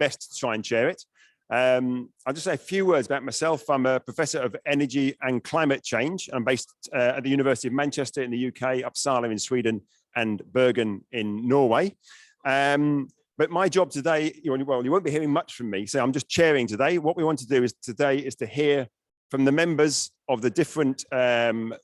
best to try and share it. I'll just say a few words about myself. I'm a professor of energy and climate change. I'm based at the University of Manchester in the UK, Uppsala in Sweden, and Bergen in Norway. But my job today, well, you won't be hearing much from me, so I'm just chairing today. What we want to do today is to hear from the members of the different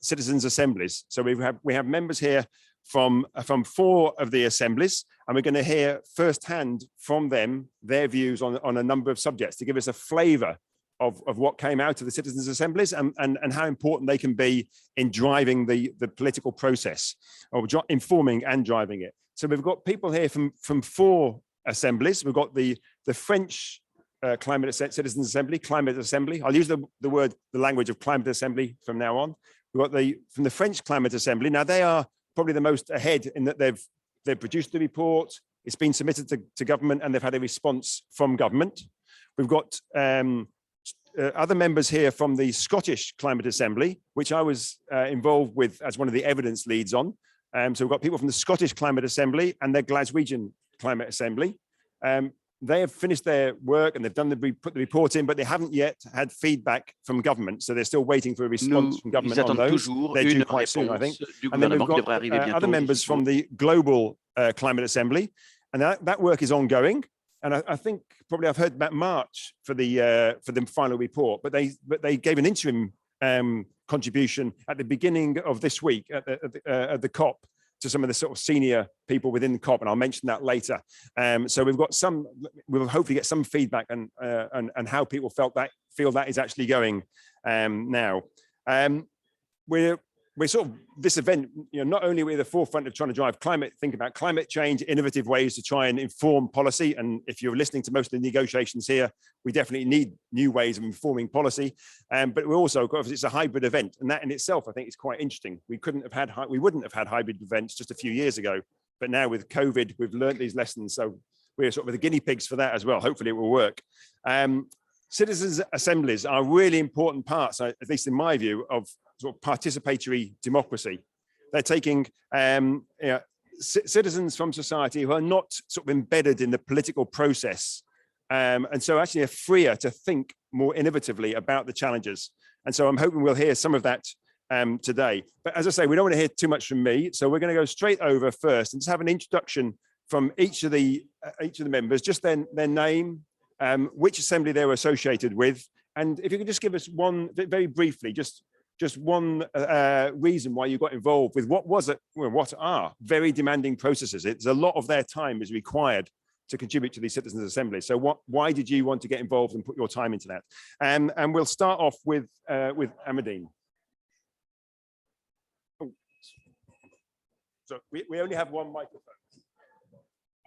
citizens' assemblies. So we have members here from 4 of the assemblies, and we're going to hear firsthand from them their views on a number of subjects to give us a flavour of what came out of the citizens' assemblies and how important they can be in driving the political process, or informing and driving it. So we've got people here from 4 assemblies. We've got the French Citizens Assembly, Climate Assembly. I'll use the language of Climate Assembly from now on. We've got from the French Climate Assembly. Now they are probably the most ahead in that they've produced the report. It's been submitted to government, and they've had a response from government. We've got other members here from the Scottish Climate Assembly, which I was involved with as one of the evidence leads on. So we've got people from the Scottish Climate Assembly and the Glaswegian Climate Assembly. They have finished their work and they've put the report in, but they haven't yet had feedback from government. So they're still waiting for a response from government on those. They're due quite soon, I think. And then we've got other members from the Global Climate Assembly, and that work is ongoing. And I think probably I've heard about March for the final report, but they gave an interim contribution at the beginning of this week at the COP to some of the sort of senior people within the COP, and I'll mention that later. So we'll hopefully get some feedback and how people feel that is actually going now. We're sort of this event, not only we're at the forefront of trying to think about climate change, innovative ways to try and inform policy. And if you're listening to most of the negotiations here, we definitely need new ways of informing policy. But we're also, it's a hybrid event, and that in itself, I think, is quite interesting. We wouldn't have had hybrid events just a few years ago, but now with COVID, we've learned these lessons. So we're sort of the guinea pigs for that as well. Hopefully it will work. Citizens' assemblies are really important parts, at least in my view, of sort of participatory democracy. They're taking citizens from society who are not sort of embedded in the political process, and so actually are freer to think more innovatively about the challenges. And so I'm hoping we'll hear some of that today. But as I say, we don't want to hear too much from me, so we're going to go straight over first and just have an introduction from each of the members, just their name, which assembly they were associated with, and if you could just give us very briefly, just one reason why you got involved with what are very demanding processes. It's a lot of their time is required to contribute to these citizens' assemblies. So why did you want to get involved and put your time into that? And we'll start off with Nadine. Oh. So we only have one microphone.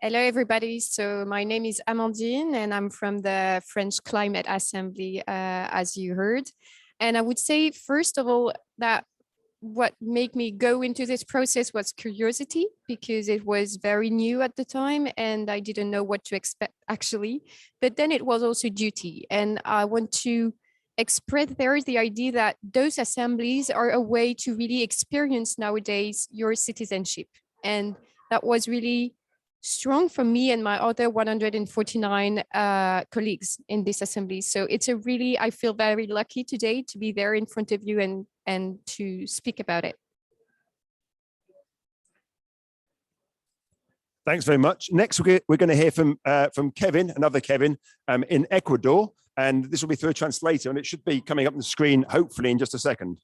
Hello, everybody. So my name is Amandine, and I'm from the French Climate Assembly, as you heard. And I would say, first of all, that what made me go into this process was curiosity, because it was very new at the time and I didn't know what to expect, actually. But then it was also duty. And I want to express there the idea that those assemblies are a way to really experience nowadays your citizenship. And that was really strong for me and my other 149 colleagues in this assembly. So it's I feel very lucky today to be there in front of you and to speak about it. Thanks very much. Next, we're going to hear from Kevin, another Kevin, in Ecuador, and this will be through a translator, and it should be coming up on the screen, hopefully in just a second.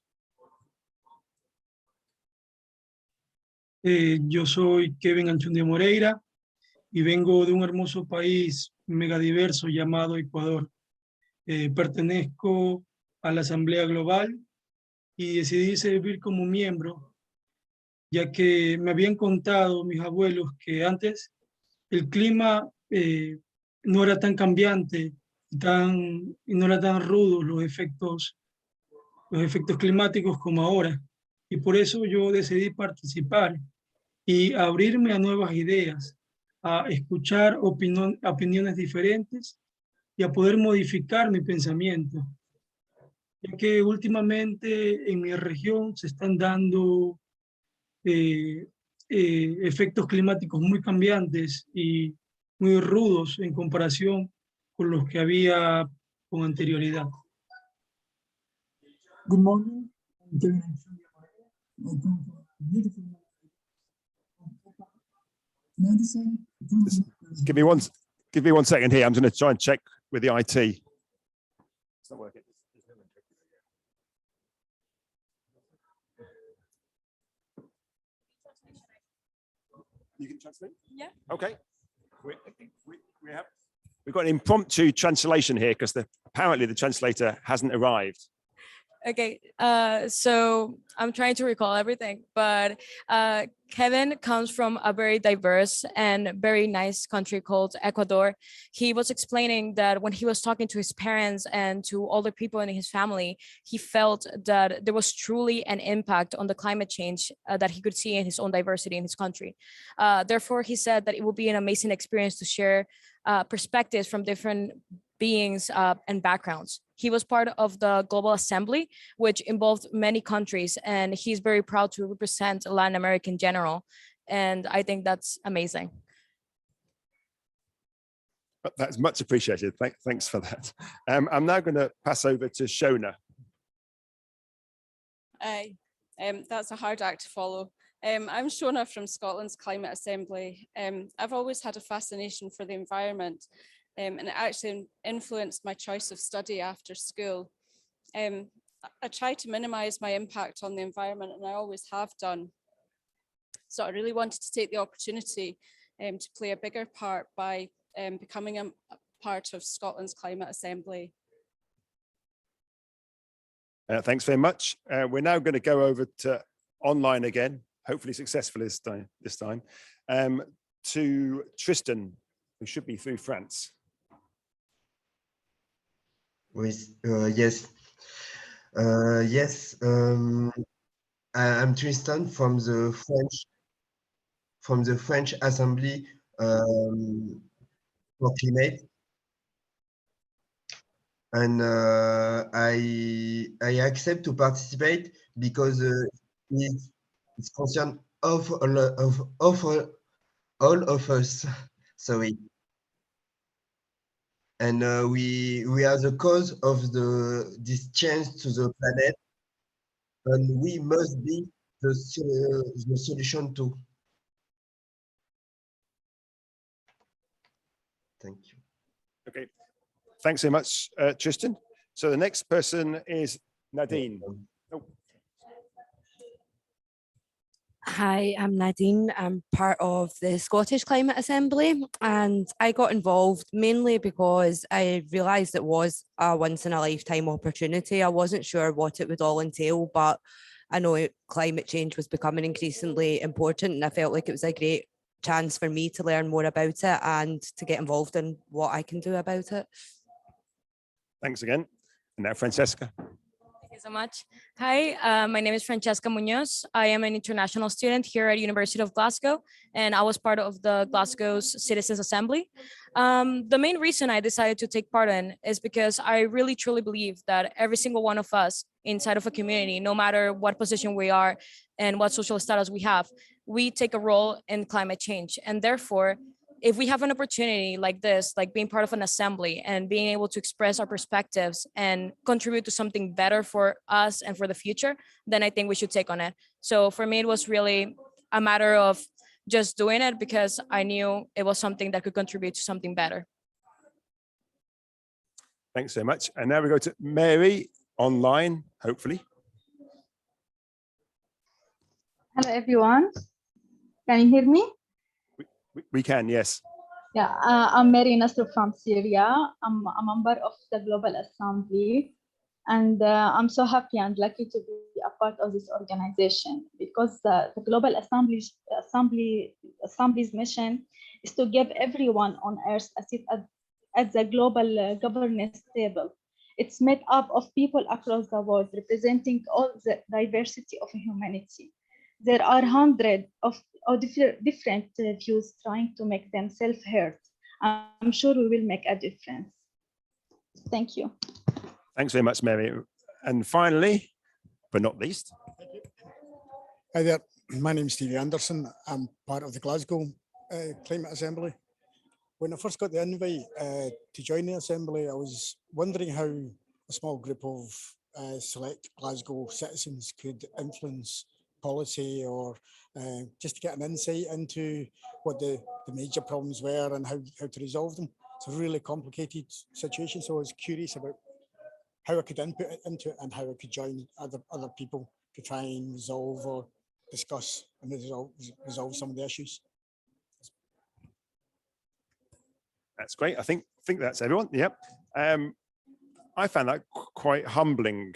Yo soy Kevin Anchundia Moreira y vengo de un hermoso país megadiverso llamado Ecuador. Pertenezco a la Asamblea Global y decidí servir como miembro, ya que me habían contado mis abuelos que antes el clima no era tan cambiante y no era tan rudo los efectos climáticos como ahora. Y por eso yo decidí participar y abrirme a nuevas ideas, a escuchar opiniones diferentes y a poder modificar mi pensamiento. Ya que últimamente en mi región se están dando efectos climáticos muy cambiantes y muy rudos en comparación con los que había con anterioridad. Good morning. I'm Kevin and Julia Moreira. I come from a beautiful Madison. Give me one second here. I'm going to try and check with the IT. It's not working. You can translate? Yeah. Okay. We've got an impromptu translation here because apparently the translator hasn't arrived. Okay, so I'm trying to recall everything, but Kevin comes from a very diverse and very nice country called Ecuador. He was explaining that when he was talking to his parents and to all the people in his family, he felt that there was truly an impact on the climate change that he could see in his own diversity in his country. Therefore, he said that it will be an amazing experience to share perspectives from different beings and backgrounds. He was part of the Global Assembly, which involved many countries, and he's very proud to represent Latin America in general. And I think that's amazing. That's much appreciated. Thanks for that. I'm now going to pass over to Shona. Aye, that's a hard act to follow. I'm Shona from Scotland's Climate Assembly. I've always had a fascination for the environment, and it actually influenced my choice of study after school. I try to minimize my impact on the environment, and I always have done. So I really wanted to take the opportunity to play a bigger part by becoming a part of Scotland's Climate Assembly. Thanks very much. We're now going to go over to online again, hopefully successful this time, to Tristan, who should be through France. Yes. I'm Tristan from the French Assembly for Climate, and I accept to participate because it's concern of all of us. Sorry. And we are the cause of this change to the planet, and we must be the solution too. Thank you. Okay, thanks so much, Tristan. So the next person is Nadine. Oh. Hi, I'm Nadine. I'm part of the Scottish Climate Assembly, and I got involved mainly because I realised it was a once in a lifetime opportunity. I wasn't sure what it would all entail, but I know climate change was becoming increasingly important, and I felt like it was a great chance for me to learn more about it and to get involved in what I can do about it. Thanks again. And now Francesca. Thank you so much. Hi, my name is Francesca Munoz. I am an international student here at University of Glasgow, and I was part of the Glasgow's Citizens Assembly. The main reason I decided to take part in is because I really truly believe that every single one of us inside of a community, no matter what position we are and what social status we have, we take a role in climate change. And therefore, if we have an opportunity like this, like being part of an assembly and being able to express our perspectives and contribute to something better for us and for the future, then I think we should take on it. So for me, it was really a matter of just doing it because I knew it was something that could contribute to something better. Thanks so much. And now we go to Mary online, hopefully. Hello, everyone. Can you hear me? We can, yes. Yeah, I'm Mary Nasr from Syria. I'm a member of the Global Assembly, and I'm so happy and lucky to be a part of this organization because the Global Assembly's mission is to give everyone on Earth a seat at the global governance table. It's made up of people across the world representing all the diversity of humanity. There are hundreds of different views trying to make themselves heard. I'm sure we will make a difference. Thank you. Thanks very much, Mary. And finally, but not least. Hi there. My name is Stevie Anderson. I'm part of the Glasgow Climate Assembly. When I first got the invite to join the Assembly, I was wondering how a small group of select Glasgow citizens could influence policy, or just to get an insight into what the major problems were and how to resolve them. It's a really complicated situation, so I was curious about how I could input into it and how I could join other people to try and resolve or discuss and resolve some of the issues. That's great. I think that's everyone. Yep. I found that quite humbling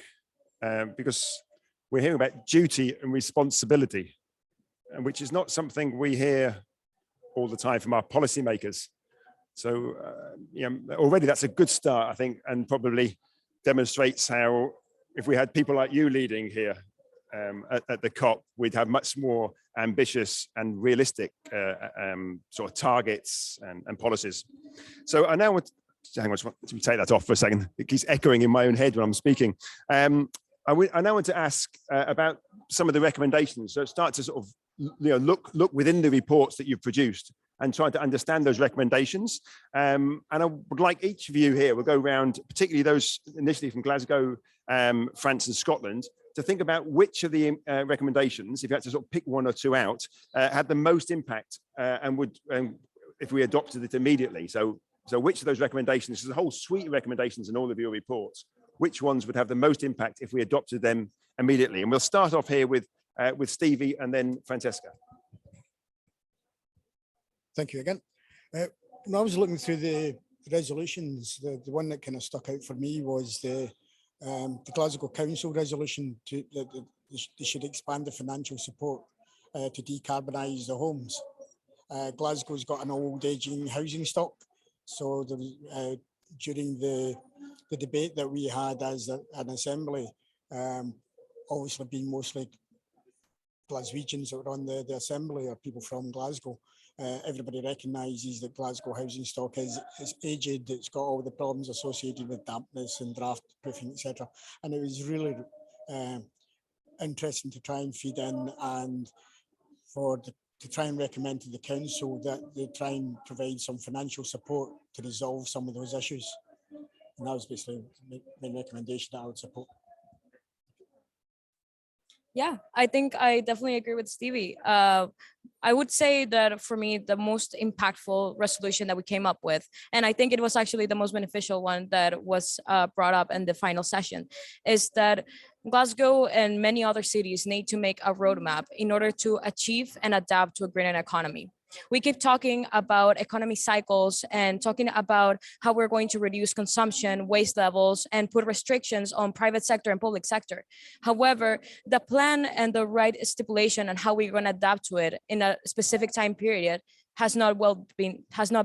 because we're hearing about duty and responsibility, which is not something we hear all the time from our policymakers. So already that's a good start, I think, and probably demonstrates how, if we had people like you leading here at the COP, we'd have much more ambitious and realistic sort of targets and policies. So I now want to, hang on, let me take that off for a second. It keeps echoing in my own head when I'm speaking. I now want to ask about some of the recommendations. So start to sort of look within the reports that you've produced and try to understand those recommendations. And I would like each of you here, we'll go around, particularly those initially from Glasgow, France and Scotland, to think about which of the recommendations, if you had to sort of pick one or two out, had the most impact and would, if we adopted it immediately. So which of those recommendations, there's a whole suite of recommendations in all of your reports, which ones would have the most impact if we adopted them immediately? And we'll start off here with Stevie and then Francesca. Thank you again. When I was looking through the resolutions, the one that kind of stuck out for me was the Glasgow Council resolution that they should expand the financial support to decarbonise the homes. Glasgow's got an old ageing housing stock, so there was, during the debate that we had as an assembly, obviously being mostly Glaswegians that were on the assembly or people from Glasgow, everybody recognises that Glasgow housing stock is aged, it's got all the problems associated with dampness and draft proofing, etc. And it was really interesting to try and feed in and to try and recommend to the council that they try and provide some financial support to resolve some of those issues. And that was basically the main recommendation that I would support. Yeah, I think I definitely agree with Stevie. I would say that for me, the most impactful resolution that we came up with, and I think it was actually the most beneficial one that was brought up in the final session, is that Glasgow and many other cities need to make a roadmap in order to achieve and adapt to a greener economy. We keep talking about economy cycles and talking about how we're going to reduce consumption, waste levels, and put restrictions on private sector and public sector. However, the plan and the right stipulation on how we're going to adapt to it in a specific time period has not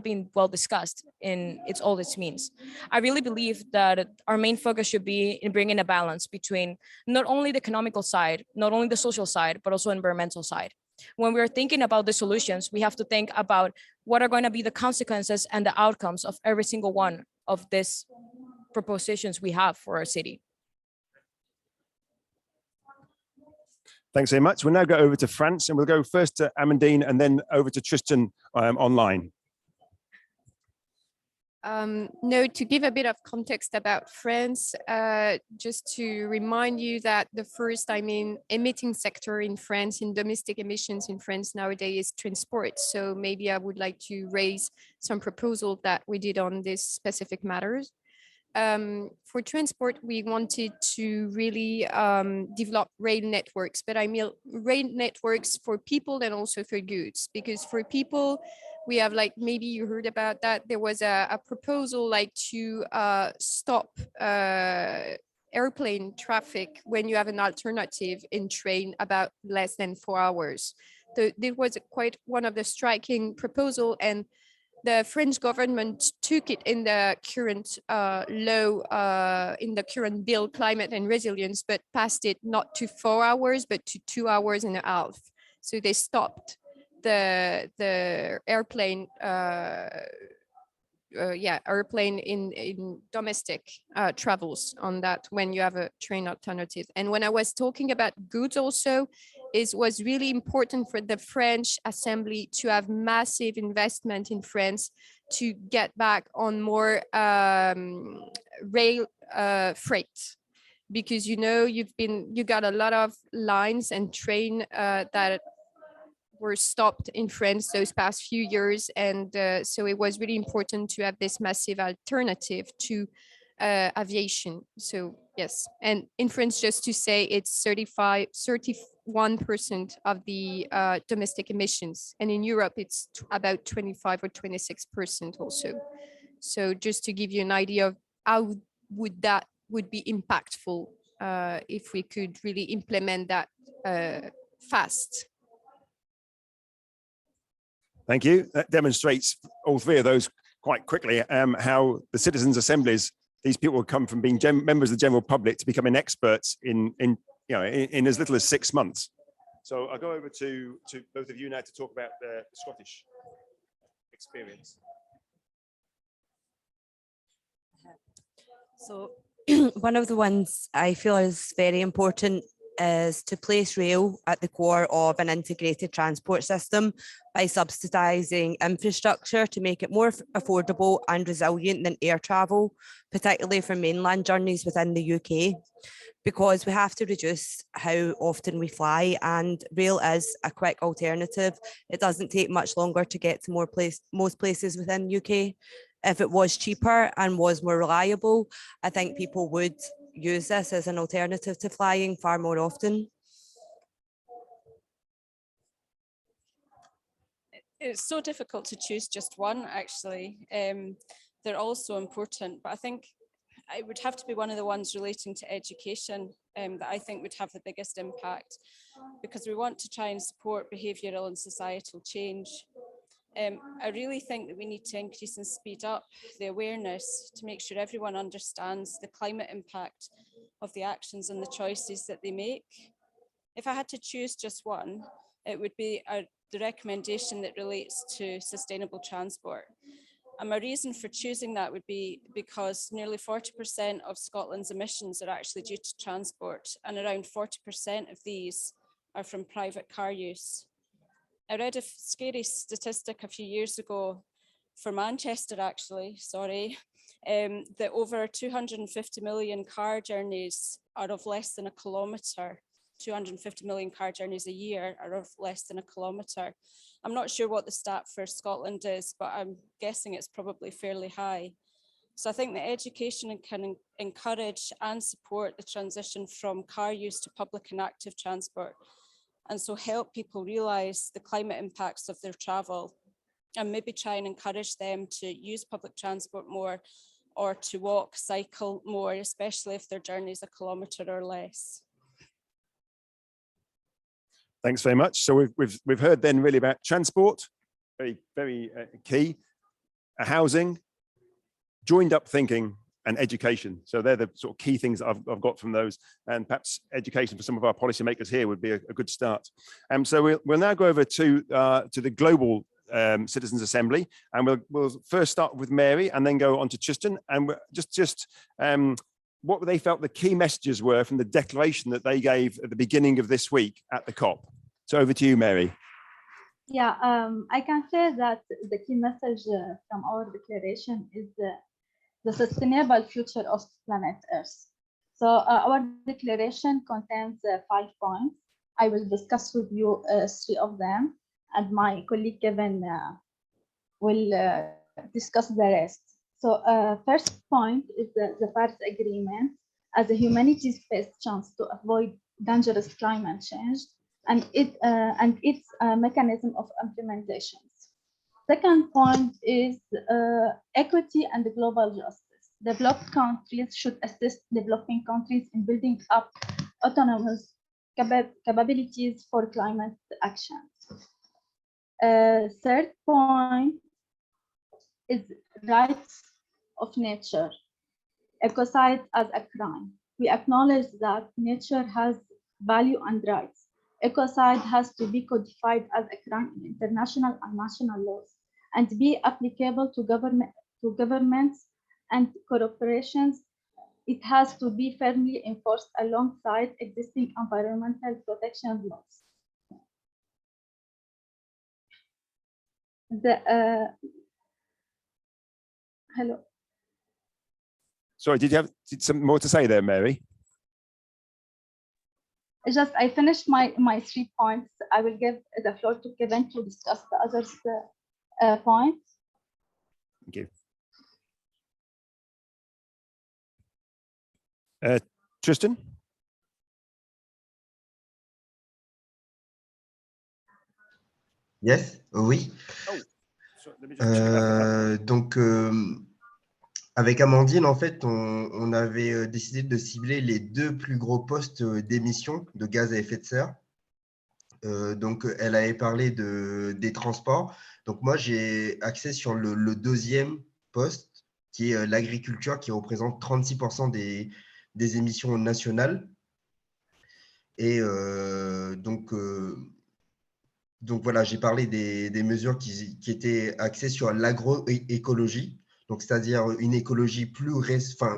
been well discussed in all its means. I really believe that our main focus should be in bringing a balance between not only the economical side, not only the social side, but also environmental side. When we're thinking about the solutions, we have to think about what are going to be the consequences and the outcomes of every single one of these propositions we have for our city. Thanks very much. We'll now go over to France, and we'll go first to Amandine and then over to Tristan online. No, to give a bit of context about France, just to remind you that the first, emitting sector in France, in domestic emissions in France nowadays is transport. So maybe I would like to raise some proposals that we did on these specific matters. For transport, we wanted to really develop rail networks, but I mean rail networks for people and also for goods, because for people, we have, like, maybe you heard about that, there was a proposal like to stop airplane traffic when you have an alternative in train about less than 4 hours. This was quite one of the striking proposal, and the French government took it in the current law, in the current bill, Climate and Resilience, but passed it not to 4 hours, but to 2 hours and a half. So they stopped the airplane, airplane in domestic travels on that when you have a train alternative. And when I was talking about goods also, it was really important for the French Assembly to have massive investment in France to get back on more rail freight, because you got a lot of lines and train that were stopped in France those past few years, and so it was really important to have this massive alternative to aviation. So yes, and in France, just to say, it's 31% of the domestic emissions, and in Europe it's about 25 or 26% also. So just to give you an idea of how would be impactful if we could really implement that fast. Thank you. That demonstrates, all three of those quite quickly, how the citizens' assemblies, these people come from being members of the general public to becoming experts in as little as 6 months. So I'll go over to both of you now to talk about the Scottish experience. So one of the ones I feel is very important is to place rail at the core of an integrated transport system by subsidising infrastructure to make it more affordable and resilient than air travel, particularly for mainland journeys within the UK, because we have to reduce how often we fly, and rail is a quick alternative. It doesn't take much longer to get to most places within the UK. If it was cheaper and was more reliable, I think people would use this as an alternative to flying far more often. It's so difficult to choose just one, actually. They're all so important, but I think it would have to be one of the ones relating to education that I think would have the biggest impact, because we want to try and support behavioural and societal change. I really think that we need to increase and speed up the awareness to make sure everyone understands the climate impact of the actions and the choices that they make. If I had to choose just one, it would be the recommendation that relates to sustainable transport. And my reason for choosing that would be because nearly 40% of Scotland's emissions are actually due to transport, and around 40% of these are from private car use. I read a scary statistic a few years ago for Manchester, actually, that over 250 million car journeys are of less than a kilometre. 250 million car journeys a year are of less than a kilometre. I'm not sure what the stat for Scotland is, but I'm guessing it's probably fairly high. So I think that education can encourage and support the transition from car use to public and active transport, and so help people realise the climate impacts of their travel, and maybe try and encourage them to use public transport more, or to walk, cycle more, especially if their journey is a kilometre or less. Thanks very much. So we've heard then really about transport, very key, housing, joined up thinking, and education. So they're the sort of key things that I've got from those, and perhaps education for some of our policymakers here would be a good start. So we'll now go over to the global Citizens Assembly, and we'll first start with Mary and then go on to Tristan, and what they felt the key messages were from the declaration that they gave at the beginning of this week at the COP. So over to you, Mary. Yeah, I can say that the key message from our declaration is the sustainable future of planet Earth. So our declaration contains 5 points. I will discuss with you 3 of them, and my colleague Kevin will discuss the rest. So first point is the Paris Agreement as a humanities-based chance to avoid dangerous climate change, and its mechanism of implementation. Second point is equity and global justice. Developed countries should assist developing countries in building up autonomous capabilities for climate action. Third point is rights of nature. Ecocide as a crime. We acknowledge that nature has value and rights. Ecocide has to be codified as a crime in international and national laws, and be applicable to governments and corporations. It has to be firmly enforced alongside existing environmental protection laws. Hello. Sorry, did you have some more to say there, Mary? I finished my 3 points. I will give the floor to Kevin to discuss the other points. Thank you. Tristan? Yes, oui. Oh, sorry, let me just check that. Donc, avec Amandine, en fait, on avait décidé de cibler les 2 plus gros postes d'émissions de gaz à effet de serre. Donc, elle avait parlé des transports. Donc, moi, j'ai axé sur le 2e poste, qui est l'agriculture, qui représente 36% des émissions nationales. Et donc voilà, j'ai parlé des mesures qui étaient axées sur l'agroécologie, donc c'est-à-dire une écologie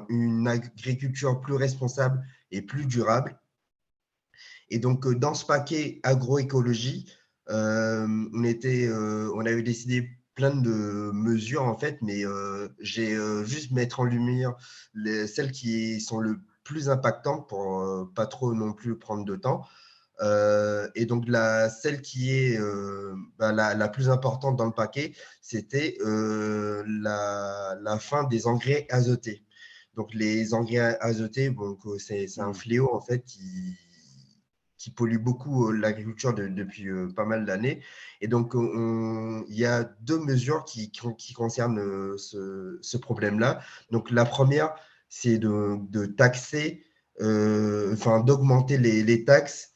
une agriculture plus responsable et plus durable. Et donc dans ce paquet agroécologie, on avait décidé plein de mesures en fait, mais j'ai juste mettre en lumière celles qui sont le plus impactantes pour pas trop non plus prendre de temps. Et donc, celle qui est la plus importante dans le paquet, c'était la fin des engrais azotés. Donc, les engrais azotés, c'est un fléau en fait qui pollue beaucoup l'agriculture depuis pas mal d'années. Et donc, il y a 2 mesures qui concernent ce problème-là. Donc, la première, c'est de taxer, d'augmenter les taxes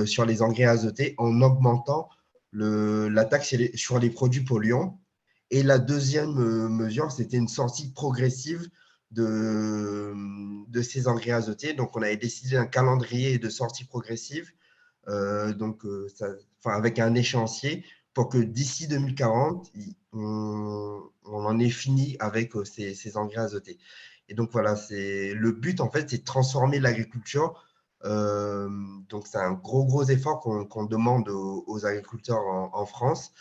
sur les engrais azotés en augmentant la taxe sur les produits polluants. Et la 2e mesure, c'était une sortie progressive de ces engrais azotés. Donc, on avait décidé un calendrier de sortie progressive, avec un échéancier pour que d'ici 2040, on en ait fini avec ces engrais azotés. Et donc, voilà, le but, en fait, c'est de transformer l'agriculture. Donc, c'est un gros effort qu'on demande aux agriculteurs en France.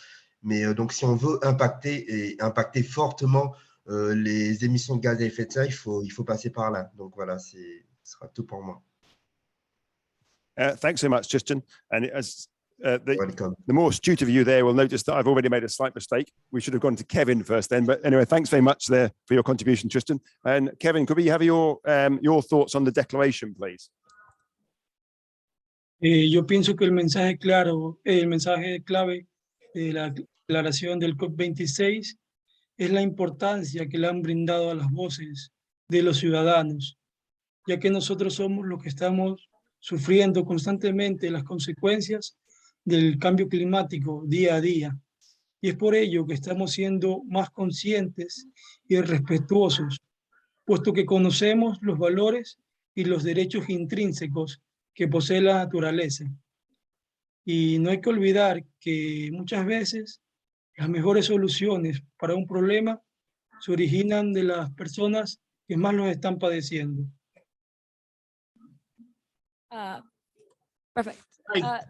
Mais donc, si on veut impacter fortement les émissions de gaz à effet de serre, il faut passer par là. Donc, voilà, ce sera tout pour moi. Thanks so much, Tristan. And as Welcome. the more astute of you there will notice that I've already made a slight mistake. We should have gone to Kevin first then. But anyway, thanks very much there for your contribution, Tristan. And Kevin, could we have your thoughts on the declaration, please? Yo pienso que el mensaje clave de la declaración del COP26 es la importancia que le han brindado a las voces de los ciudadanos, ya que nosotros somos los que estamos sufriendo constantemente las consecuencias del cambio climático día a día. Y es por ello que estamos siendo más conscientes y respetuosos, puesto que conocemos los valores y los derechos intrínsecos que posee la naturaleza. Y no hay que olvidar que muchas veces las mejores soluciones para un problema se originan de las personas que más los están padeciendo. Perfect.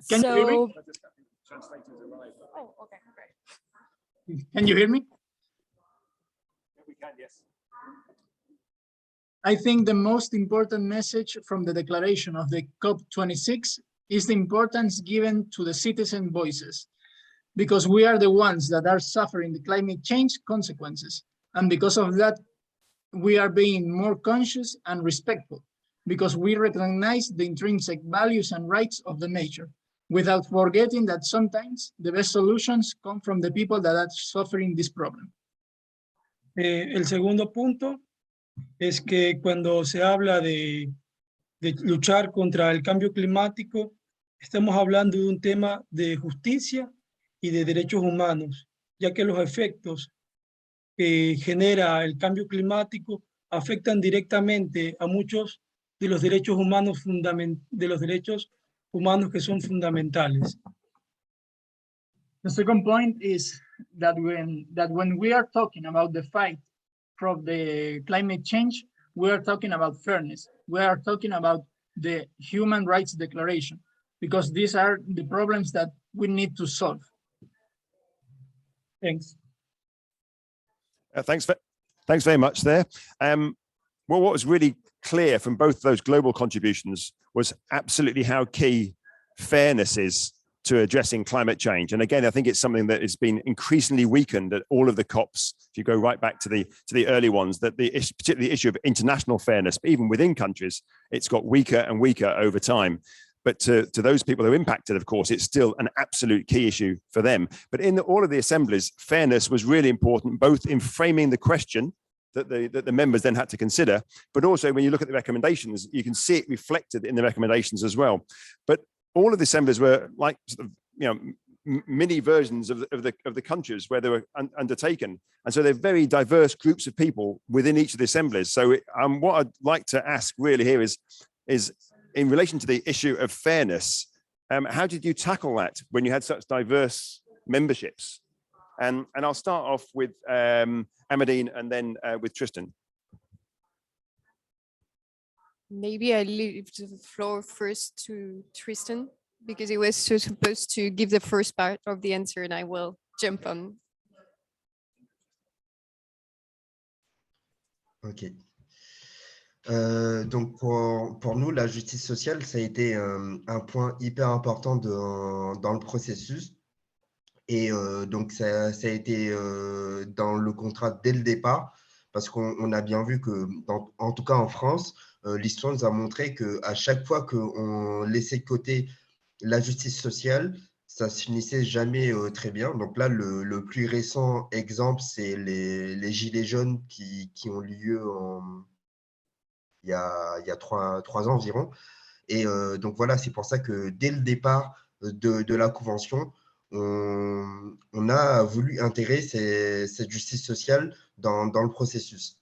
Can you hear me? Oh, okay, great. Can you hear me? We can, yes. I think the most important message from the declaration of the COP26 is the importance given to the citizen voices, because we are the ones that are suffering the climate change consequences. And because of that, we are being more conscious and respectful, because we recognize the intrinsic values and rights of the nature, without forgetting that sometimes the best solutions come from the people that are suffering this problem. El segundo punto es que cuando se habla de luchar contra el cambio climático, estamos hablando de un tema de justicia y de derechos humanos, ya que los efectos que genera el cambio climático afectan directamente a muchos de los derechos humanos que son fundamentales. The second point is that when we are talking about the fight from the climate change, we are talking about fairness. We are talking about the Human Rights Declaration, because these are the problems that we need to solve. Thanks. Thanks very much there. Well, what was really clear from both those global contributions was absolutely how key fairness is to addressing climate change. And again, I think it's something that has been increasingly weakened at all of the COPs. If you go right back to the early ones, that particularly the issue of international fairness, but even within countries, it's got weaker and weaker over time. But to those people who are impacted, of course, it's still an absolute key issue for them. But in all of the assemblies, fairness was really important, both in framing the question that the members then had to consider, but also when you look at the recommendations, you can see it reflected in the recommendations as well. But all of the assemblies were like sort of, mini versions of the countries where they were undertaken. And so they're very diverse groups of people within each of the assemblies. So what I'd like to ask really here is in relation to the issue of fairness, how did you tackle that when you had such diverse memberships? And I'll start off with Nadine and then with Tristan. Maybe I leave the floor first to Tristan, because he was supposed to give the first part of the answer, and I will jump on. Ok. Donc pour nous, la justice sociale, ça a été un point hyper important dans le processus. Et donc ça a été dans le contrat dès le départ, parce qu'on a bien vu que, en tout cas en France, l'histoire nous a montré qu'à chaque fois qu'on laissait de côté la justice sociale, ça se finissait jamais très bien. Donc là, le plus récent exemple, c'est les Gilets jaunes qui ont lieu il y a 3 ans environ. Et donc voilà, c'est pour ça que dès le départ de la Convention, on a voulu intégrer cette justice sociale dans le processus.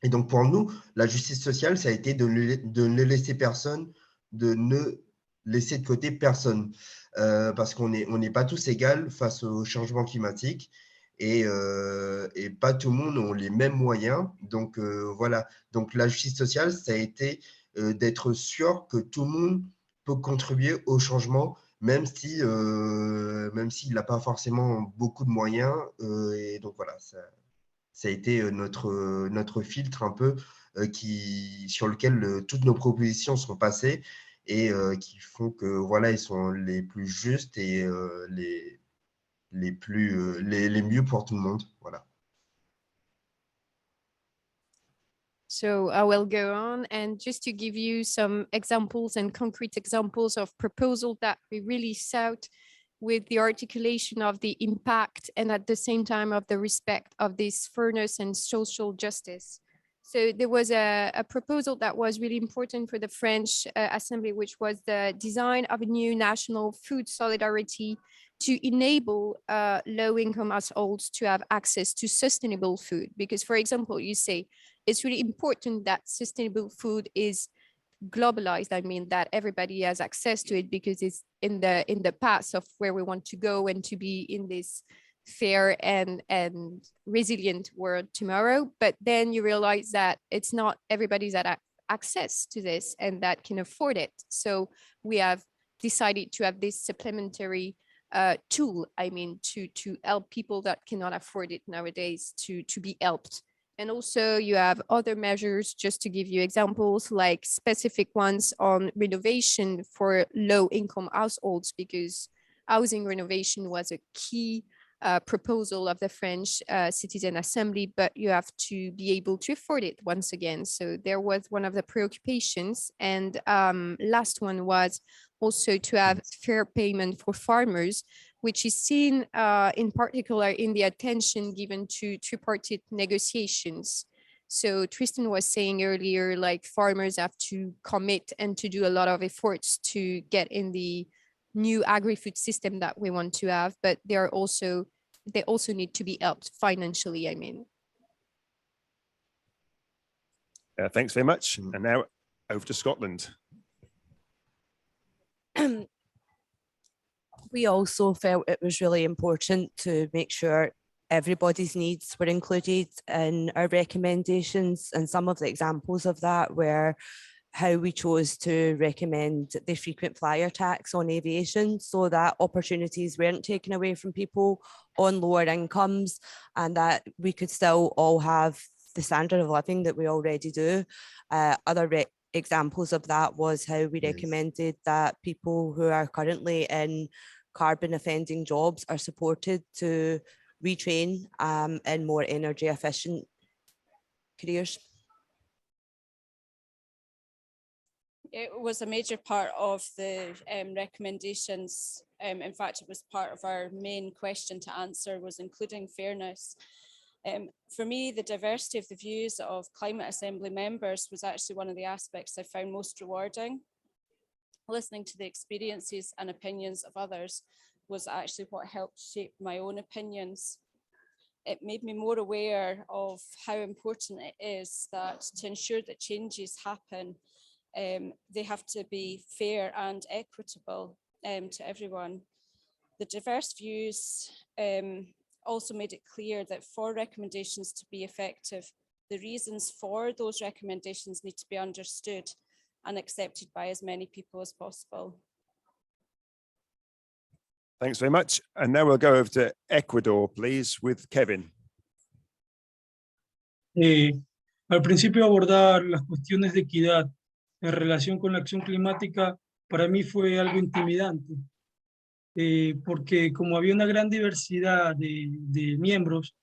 Et donc, pour nous, la justice sociale, ça a été de ne laisser de côté personne, parce qu'on n'est pas tous égaux face au changement climatique et pas tout le monde a les mêmes moyens. Donc, voilà. Donc, la justice sociale, ça a été d'être sûr que tout le monde peut contribuer au changement, même s'il n'a pas forcément beaucoup de moyens. Et donc, voilà, ça a été notre filtre un peu sur lequel toutes nos propositions sont passées et qui font que, voilà, ils sont les plus justes et les mieux pour tout le monde. Voilà. So I will go on, and just to give you some examples and concrete examples of proposals that we really sought with the articulation of the impact and at the same time of the respect of this fairness and social justice. So there was a proposal that was really important for the French Assembly, which was the design of a new national food solidarity to enable low-income households to have access to sustainable food. Because, for example, you say it's really important that sustainable food is globalized. I mean, that everybody has access to it, because it's in the path of where we want to go and to be in this fair and resilient world tomorrow. But then you realize that it's not everybody's that access to this and that can afford it. So we have decided to have this supplementary tool, I mean, to help people that cannot afford it nowadays to be helped. And also you have other measures, just to give you examples, like specific ones on renovation for low-income households, because housing renovation was a key proposal of the French Citizen Assembly, but you have to be able to afford it once again. So there was one of the preoccupations. And last one was also to have fair payment for farmers, which is seen in particular in the attention given to tripartite negotiations. So Tristan was saying earlier, like farmers have to commit and to do a lot of efforts to get in the new agri-food system that we want to have, but they also need to be helped financially, I mean. Thanks very much. And now over to Scotland. We also felt it was really important to make sure everybody's needs were included in our recommendations, and some of the examples of that were how we chose to recommend the frequent flyer tax on aviation, so that opportunities weren't taken away from people on lower incomes, and that we could still all have the standard of living that we already do. Other examples of that was how we recommended that people who are currently in carbon offending jobs are supported to retrain in more energy efficient careers. It was a major part of the recommendations. In fact, it was part of our main question to answer, was including fairness. For me, the diversity of the views of Climate Assembly members was actually one of the aspects I found most rewarding. Listening to the experiences and opinions of others was actually what helped shape my own opinions. It made me more aware of how important it is that to ensure that changes happen, they have to be fair and equitable to everyone. The diverse views also made it clear that for recommendations to be effective, the reasons for those recommendations need to be understood and accepted by as many people as possible. Thanks very much. And now we'll go over to Ecuador, please, with Kevin. Al principio abordar las cuestiones de equidad en relación con la acción climática para mí fue algo intimidante, porque como había una gran diversidad de miembros,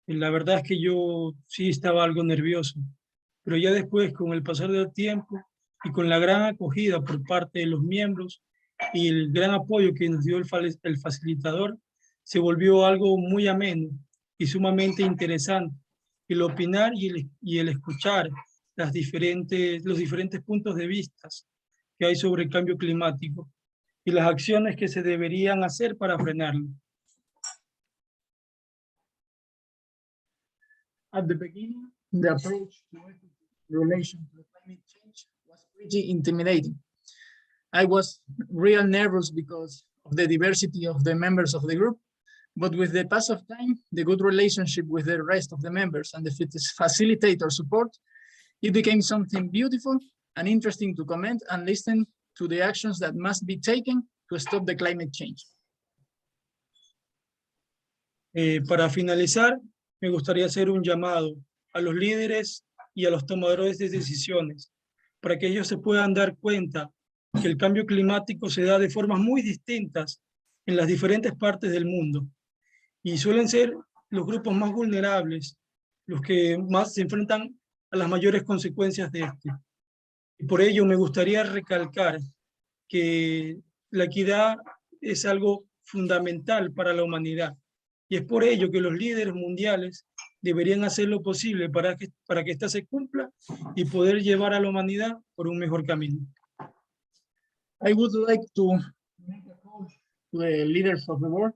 la verdad es que yo sí estaba algo nervioso, pero ya después, con el pasar del tiempo y con la gran acogida por parte de los miembros y el gran apoyo que nos dio el facilitador, se volvió algo muy ameno y sumamente interesante. El opinar y el escuchar los diferentes puntos de vista que hay sobre el cambio climático y las acciones que se deberían hacer para frenarlo. At the beginning, the approach to relation to climate change was pretty intimidating. I was real nervous because of the diversity of the members of the group, but with the pass of time, the good relationship with the rest of the members and the facilitator support, it became something beautiful and interesting to comment and listen to the actions that must be taken to stop the climate change. Para finalizar, me gustaría hacer un llamado a los líderes y a los tomadores de decisiones para que ellos se puedan dar cuenta que el cambio climático se da de formas muy distintas en las diferentes partes del mundo y suelen ser los grupos más vulnerables los que más se enfrentan a las mayores consecuencias de este. Y por ello me gustaría recalcar que la equidad es algo fundamental para la humanidad. Y es por ello que los líderes mundiales deberían hacer lo posible para que esta se cumpla y poder llevar a la humanidad por un mejor camino. I would like to make a call to the leaders of the world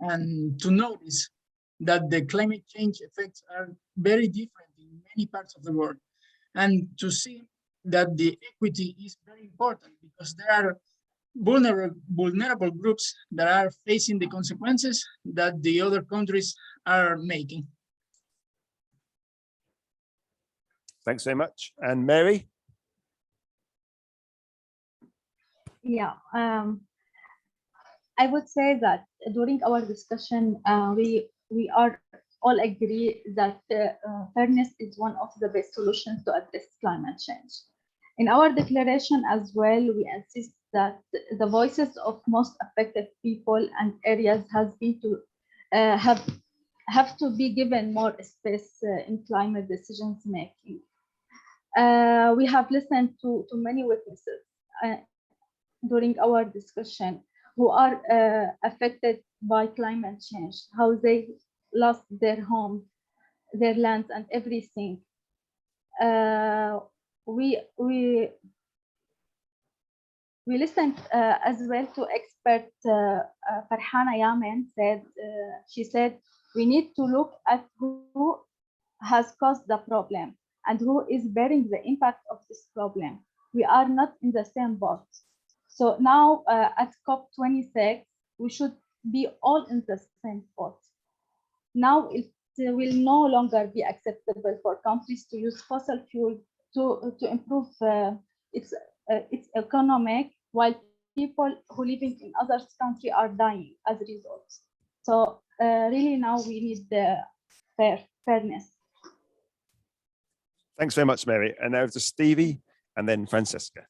and to notice that the climate change effects are very different in many parts of the world, and to see that the equity is very important because there are vulnerable groups that are facing the consequences that the other countries are making. Thanks very much. And Mary? Yeah, I would say that during our discussion, we are all agree that fairness is one of the best solutions to address climate change. In our declaration as well, we insist that the voices of most affected people and areas have to be given more space in climate decisions making. We have listened to many witnesses during our discussion who are affected by climate change, how they lost their homes, their lands, and everything. We listened as well to expert Farhana Yamen said, she said, we need to look at who has caused the problem and who is bearing the impact of this problem. We are not in the same boat. So now at COP26, we should be all in the same boat. Now it will no longer be acceptable for countries to use fossil fuel to improve its economic, while people who living in other countries are dying as a result. So really now we need the fairness. Thanks very much, Mary. And now to Stevie and then Francesca.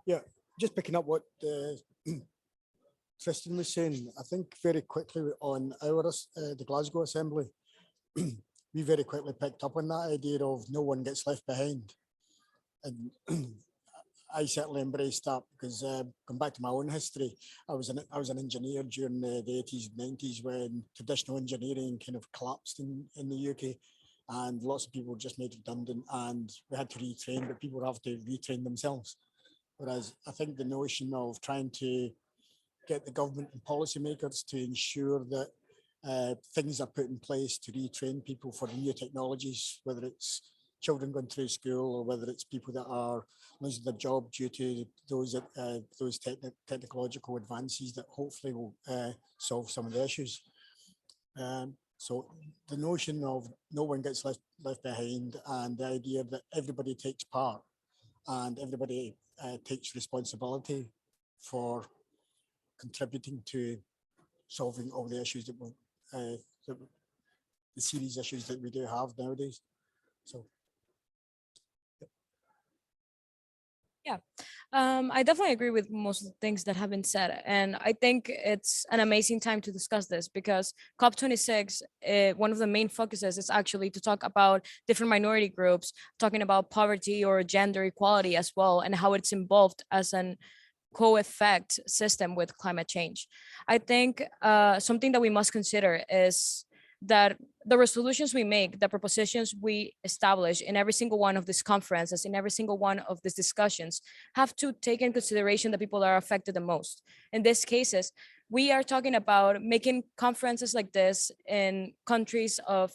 Yeah, just picking up what Tristan was saying, I think very quickly on the Glasgow Assembly, we very quickly picked up on that idea of no one gets left behind. And I certainly embraced that because going back to my own history, I was an engineer during the 80s and 90s when traditional engineering kind of collapsed in the UK, and lots of people were just made redundant and we had to retrain, but people have to retrain themselves. Whereas I think the notion of trying to get the government and policymakers to ensure that things are put in place to retrain people for new technologies, whether it's children going through school or whether it's people that are losing their job due to those technological advances that hopefully will solve some of the issues. So the notion of no one gets left behind, and the idea that everybody takes part and everybody takes responsibility for contributing to solving all the issues that the serious issues that we do have nowadays. So. Yeah, I definitely agree with most of the things that have been said. And I think it's an amazing time to discuss this because COP26, one of the main focuses is actually to talk about different minority groups, talking about poverty or gender equality as well, and how it's involved as an co-effect system with climate change. I think something that we must consider is that the resolutions we make, the propositions we establish in every single one of these conferences, in every single one of these discussions, have to take in consideration the people that are affected the most. In these cases, we are talking about making conferences like this in countries of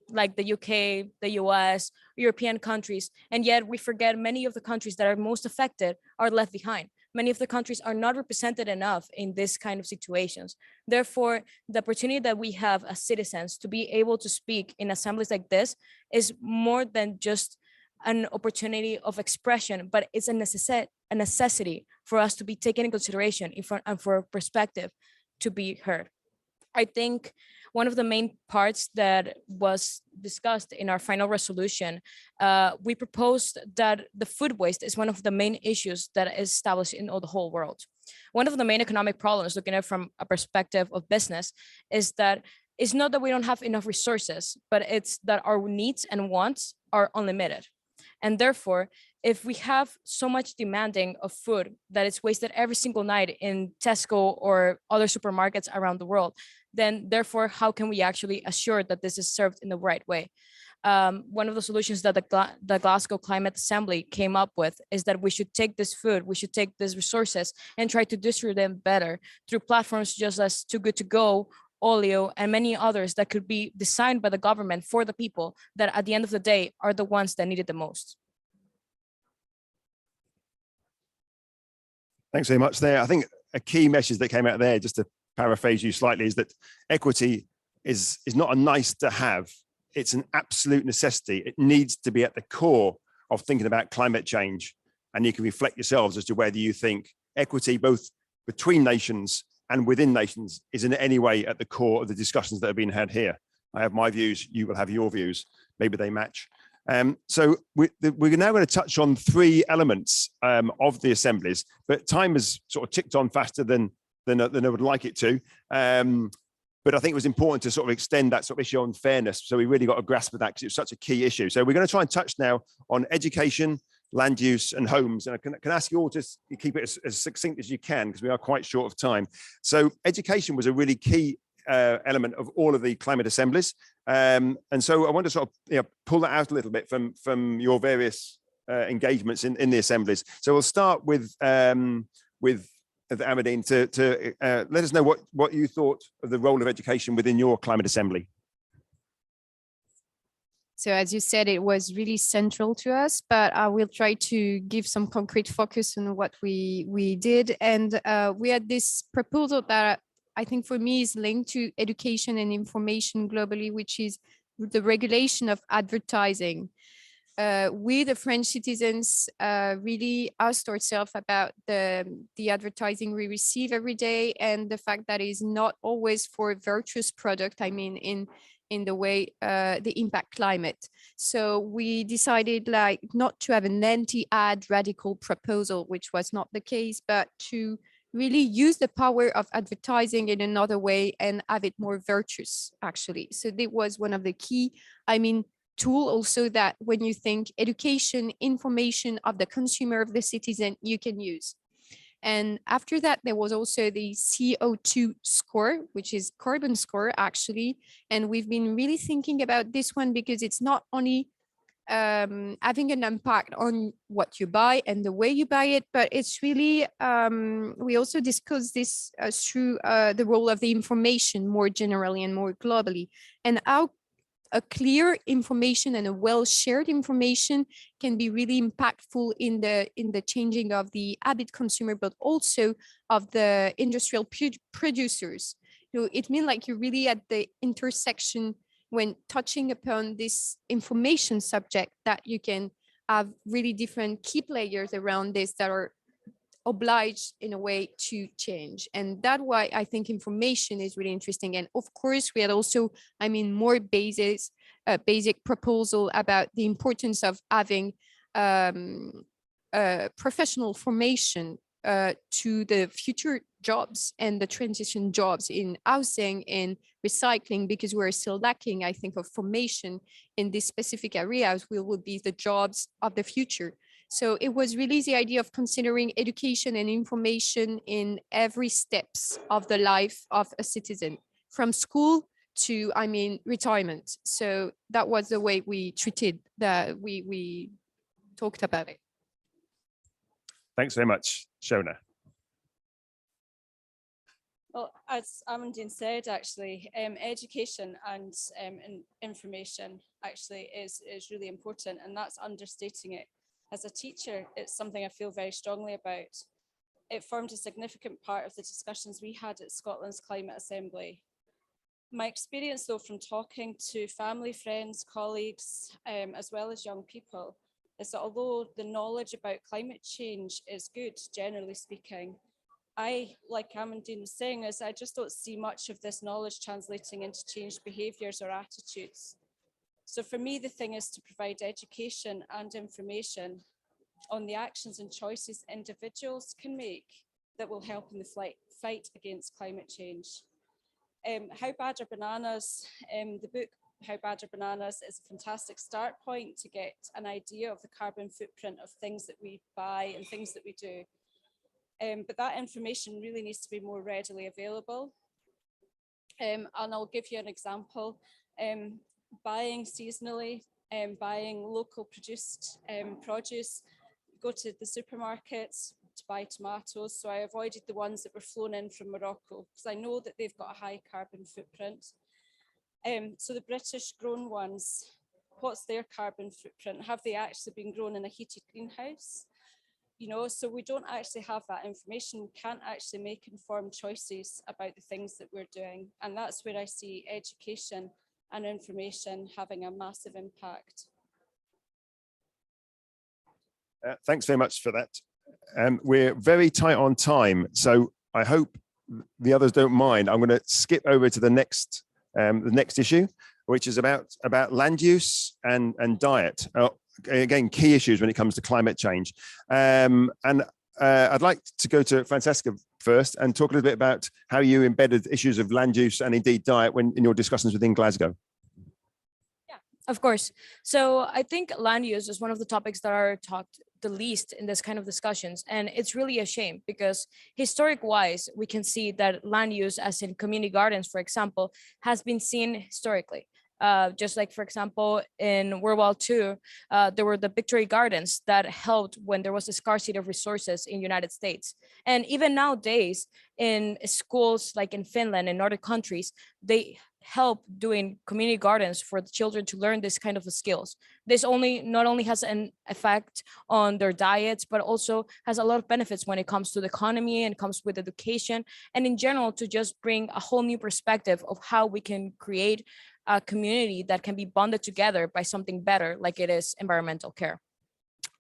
like the UK, the US, European countries, and yet we forget many of the countries that are most affected are left behind. Many of the countries are not represented enough in this kind of situations. Therefore, the opportunity that we have as citizens to be able to speak in assemblies like this is more than just an opportunity of expression, but it's a necessity for us to be taken in consideration and for perspective to be heard. I think one of the main parts that was discussed in our final resolution, we proposed that the food waste is one of the main issues that is established in the whole world. One of the main economic problems, looking at it from a perspective of business, is that it's not that we don't have enough resources, but it's that our needs and wants are unlimited. And therefore, if we have so much demanding of food that is wasted every single night in Tesco or other supermarkets around the world, then therefore, how can we actually assure that this is served in the right way? One of the solutions that the Glasgow Climate Assembly came up with is that we should take this food, we should take these resources and try to distribute them better through platforms just as Too Good To Go, Olio, and many others that could be designed by the government for the people that at the end of the day are the ones that need it the most. Thanks very much there. I think a key message that came out there, just to paraphrase you slightly, is that equity is not a nice to have. It's an absolute necessity. It needs to be at the core of thinking about climate change. And you can reflect yourselves as to whether you think equity, both between nations and within nations, is in any way at the core of the discussions that have been had here. I have my views, you will have your views. Maybe they match. So we're now going to touch on three elements of the assemblies, but time has sort of ticked on faster than I would like it to. But I think it was important to sort of extend that sort of issue on fairness. So we really got a grasp of that because it's such a key issue. So we're going to try and touch now on education, land use and homes. And I can ask you all to keep it as succinct as you can because we are quite short of time. So education was a really key element of all of the climate assemblies. And so I want to sort of pull that out a little bit from your various engagements in the assemblies. So we'll start with Nadine to let us know what you thought of the role of education within your climate assembly. So as you said, it was really central to us, but I will try to give some concrete focus on what we did. And we had this proposal that I think for me is linked to education and information globally, which is the regulation of advertising. We, the French citizens, really asked ourselves about the advertising we receive every day and the fact that it's not always for a virtuous product. I mean, in the way they impact climate. So we decided like not to have an anti-ad radical proposal, which was not the case, but to really use the power of advertising in another way and have it more virtuous, actually. So that was one of the key, tool also that when you think education, information of the consumer, of the citizen, you can use. And after that, there was also the CO2 score, which is carbon score, actually. And we've been really thinking about this one because it's not only having an impact on what you buy and the way you buy it, but it's really, we also discussed this through the role of the information more generally and more globally, and how a clear information and a well-shared information can be really impactful in the changing of the habit consumer, but also of the industrial producers. It means like you're really at the intersection when touching upon this information subject, that you can have really different key players around this that are obliged in a way to change. And that's why I think information is really interesting. And of course, we had also, more basic proposal about the importance of having professional formation to the future jobs and the transition jobs in housing, in recycling, because we're still lacking, I think, of formation in these specific areas will be the jobs of the future. So it was really the idea of considering education and information in every steps of the life of a citizen, from school to, retirement. So that was the way we treated that, we talked about it. Thanks very much, Shona. Well, as Amandine said, actually, education and information actually is really important, and that's understating it. As a teacher, it's something I feel very strongly about. It formed a significant part of the discussions we had at Scotland's Climate Assembly. My experience, though, from talking to family, friends, colleagues, as well as young people, is that although the knowledge about climate change is good, generally speaking, like Amandine was saying, is I just don't see much of this knowledge translating into changed behaviours or attitudes. So for me, the thing is to provide education and information on the actions and choices individuals can make that will help in the fight against climate change. How Bad Are Bananas? The book How Bad Are Bananas is a fantastic start point to get an idea of the carbon footprint of things that we buy and things that we do. But that information really needs to be more readily available. And I'll give you an example. Buying seasonally, buying local produced produce, go to the supermarkets to buy tomatoes. So I avoided the ones that were flown in from Morocco because I know that they've got a high carbon footprint. So the British grown ones, what's their carbon footprint? Have they actually been grown in a heated greenhouse? So we don't actually have that information. We can't actually make informed choices about the things that we're doing. And that's where I see education and information having a massive impact. Thanks very much for that. We're very tight on time, so I hope the others don't mind. I'm going to skip over to the next issue, which is about land use and diet. Again, key issues when it comes to climate change. I'd like to go to Francesca first and talk a little bit about how you embedded issues of land use and indeed diet in your discussions within Glasgow. Yeah, of course. So I think land use is one of the topics that are talked the least in this kind of discussions. And it's really a shame because historic wise, we can see that land use, as in community gardens, for example, has been seen historically. Just like, for example, in World War II, there were the Victory Gardens that helped when there was a scarcity of resources in the United States. And even nowadays in schools, like in Finland and other countries, they help doing community gardens for the children to learn this kind of skills. This not only has an effect on their diets, but also has a lot of benefits when it comes to the economy and comes with education, and in general to just bring a whole new perspective of how we can create a community that can be bonded together by something better, like it is environmental care.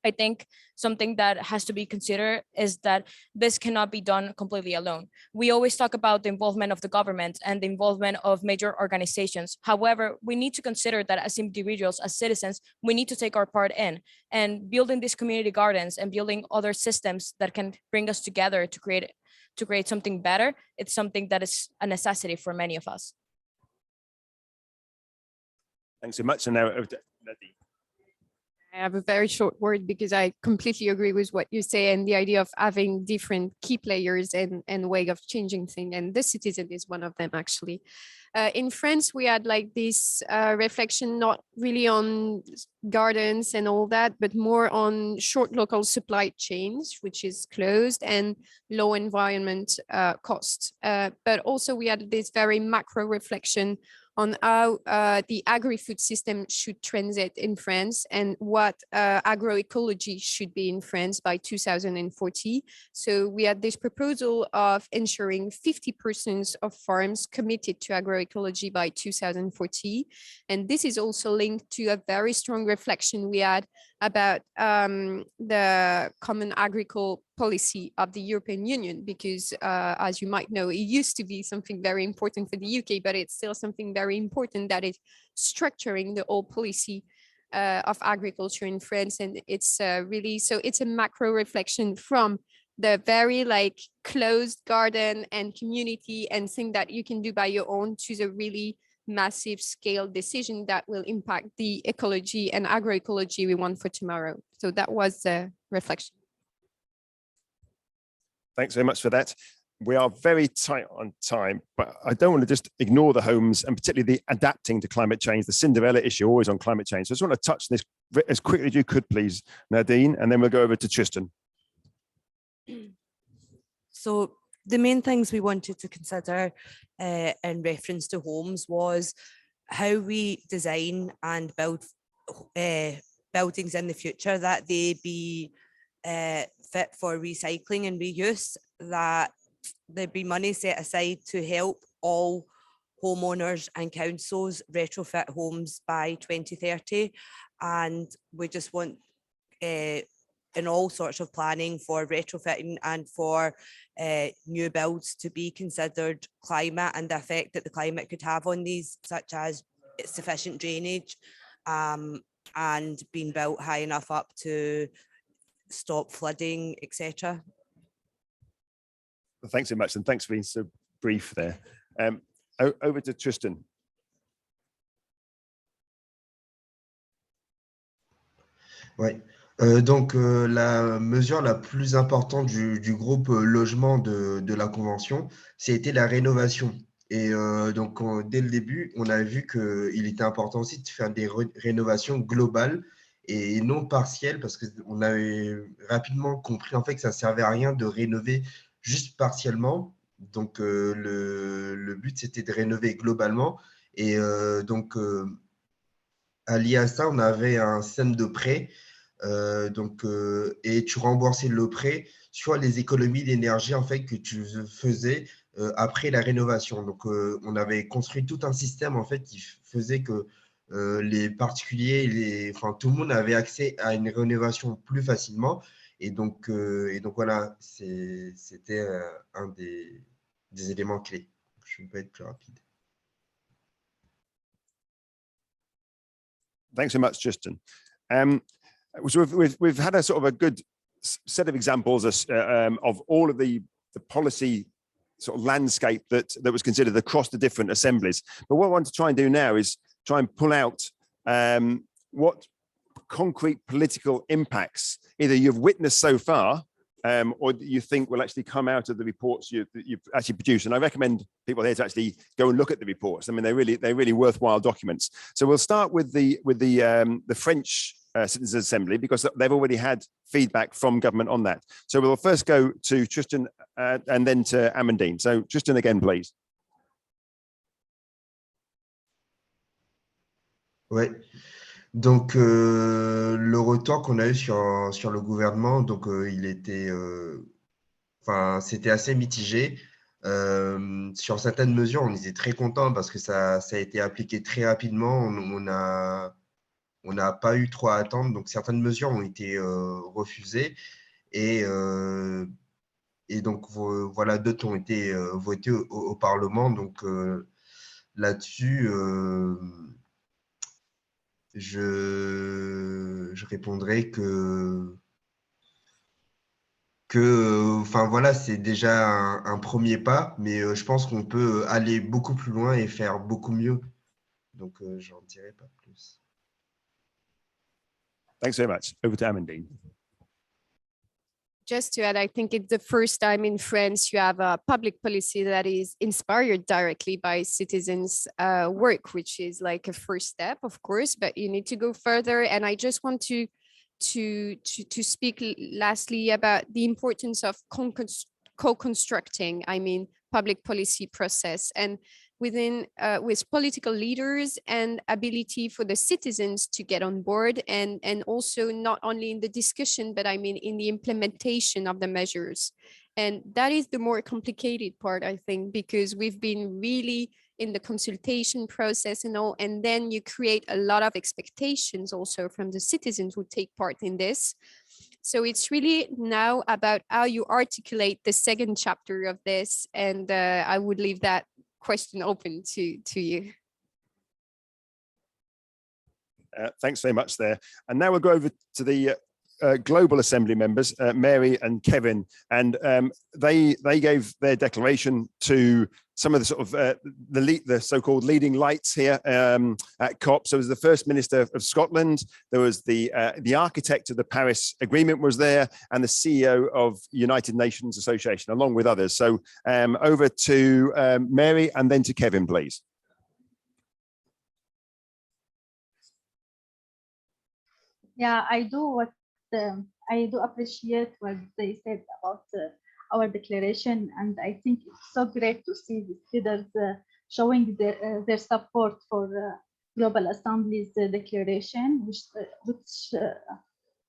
I think something that has to be considered is that this cannot be done completely alone. We always talk about the involvement of the government and the involvement of major organizations. However, we need to consider that as individuals, as citizens, we need to take our part in, and building these community gardens and building other systems that can bring us together to create something better. It's something that is a necessity for many of us. Thanks so much. And now over to Nadine. I have a very short word because I completely agree with what you say and the idea of having different key players and way of changing things. And the citizen is one of them, actually. In France, we had like this reflection, not really on gardens and all that, but more on short local supply chains, which is closed, and low environment costs. But also we had this very macro reflection on how the agri-food system should transit in France and what agroecology should be in France by 2040. So we had this proposal of ensuring 50% of farms committed to agroecology by 2040. And this is also linked to a very strong reflection we had about the common agricultural policy of the European Union, because as you might know, it used to be something very important for the UK, but it's still something very important that is structuring the whole policy of agriculture in France. And it's really, so it's a macro reflection from the very like closed garden and community and thing that you can do by your own to the really massive scale decision that will impact the ecology and agroecology we want for tomorrow. So that was the reflection. Thanks very much for that. We are very tight on time, but I don't want to just ignore the homes and particularly the adapting to climate change, the Cinderella issue always on climate change. So I just want to touch this as quickly as you could, please, Nadine, and then we'll go over to Tristan. So the main things we wanted to consider in reference to homes was how we design and build buildings in the future, that they be fit for recycling and reuse, that there be money set aside to help all homeowners and councils retrofit homes by 2030. And we just want in all sorts of planning for retrofitting and for new builds to be considered climate and the effect that the climate could have on these, such as sufficient drainage and being built high enough up to stop flooding, etc. Well, thanks so much, and thanks for being so brief there. Over to Tristan. Ouais. Donc, la mesure la plus importante du groupe logement de la Convention, c'était la rénovation. Et donc, dès le début, on a vu qu'il était important aussi de faire des rénovations globales et non partielles, parce qu'on avait rapidement compris en fait que ça ne servait à rien de rénover juste partiellement. Donc, le but, c'était de rénover globalement. Et donc, allié à ça, on avait un système de prêt. Et tu remboursais le prêt sur les économies d'énergie en fait que tu faisais après la rénovation. Donc, on avait construit tout un système en fait qui faisait que les particuliers, enfin tout le monde avait accès à une rénovation plus facilement. Et donc voilà, c'était un des éléments clés. Je ne peux pas être plus rapide. Thanks so much, Tristan. So we've had a sort of a good set of examples of all of the policy sort of landscape that was considered across the different assemblies. But what I want to try and do now is try and pull out what concrete political impacts either you've witnessed so far or that you think will actually come out of the reports you've actually produced. And I recommend people here to actually go and look at the reports. I mean, they're really worthwhile documents. So we'll start with the French Citizens Assembly, because they've already had feedback from government on that. So we'll first go to Tristan and then to Amandine. So Tristan again, please. Ouais. Donc, le retour qu'on a eu sur le gouvernement, donc il était, enfin, c'était assez mitigé. Sur certaines mesures, on était très content parce que ça a été appliqué très rapidement. On a on n'a pas eu trop à attendre. Donc, certaines mesures ont été refusées et donc, voilà, d'autres ont été votées au Parlement. Donc, là-dessus, je répondrai enfin voilà, c'est déjà un premier pas, mais je pense qu'on peut aller beaucoup plus loin et faire beaucoup mieux. Donc, j'en dirai pas plus. Thanks very much. Over to Amandine. Just to add, I think it's the first time in France you have a public policy that is inspired directly by citizens' work, which is like a first step, of course, but you need to go further. And I just want to speak lastly about the importance of co-constructing, I mean, public policy process, and within with political leaders and ability for the citizens to get on board, and also not only in the discussion, but I mean in the implementation of the measures. And that is the more complicated part, I think, because we've been really in the consultation process and all, and then you create a lot of expectations also from the citizens who take part in this. So it's really now about how you articulate the second chapter of this, and I would leave that question open to you. Thanks very much there. And now we'll go over to the Global Assembly members, Mary and Kevin, and they gave their declaration to some of the sort of the so-called leading lights here at COP. So it was the First Minister of Scotland, there was the architect of the Paris Agreement was there, and the CEO of United Nations Association, along with others. So over to Mary and then to Kevin, please. Yeah, I do appreciate what they said about our declaration, and I think it's so great to see the leaders showing their support for Global Assembly's declaration, which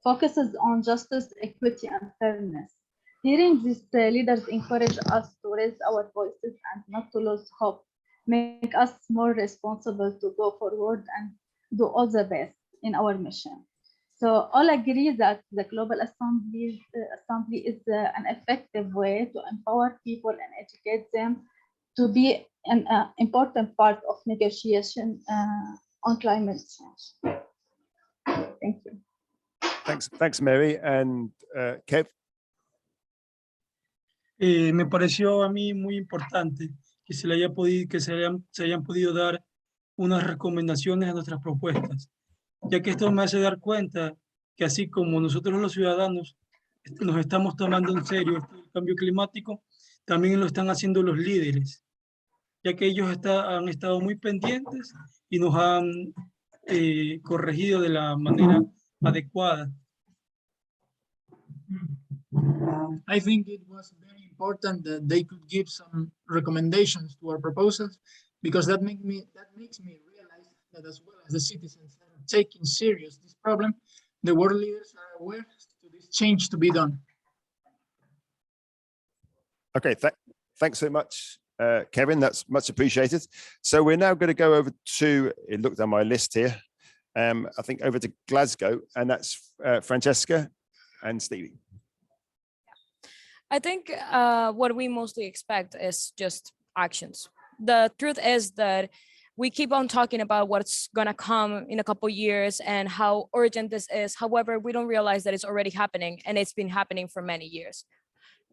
focuses on justice, equity, and fairness. Hearing these leaders encourage us to raise our voices and not to lose hope, make us more responsible to go forward and do all the best in our mission. So all agree that the Global Assembly is an effective way to empower people and educate them to be an important part of negotiation on climate change. Thank you. Thanks, Mary. And Kev? Me pareció a mí muy importante que se hayan podido dar unas recomendaciones a nuestras propuestas, ya que esto me hace dar cuenta que así como nosotros los ciudadanos nos estamos tomando en serio el cambio climático, también lo están haciendo los líderes, ya que ellos han estado muy pendientes y nos han corregido de la manera adecuada. I think it was very important that they could give some recommendations to our proposals, because that makes me realize that as well as the citizens that are taking serious this problem, the world leaders are aware to this change to be done. Okay, thanks so much, Kevin. That's much appreciated. So we're now going to go over to, it looked on my list here, I think over to Glasgow, and that's Francesca and Stevie. I think what we mostly expect is just actions. The truth is that we keep on talking about what's gonna come in a couple years and how urgent this is. However, we don't realize that it's already happening, and it's been happening for many years.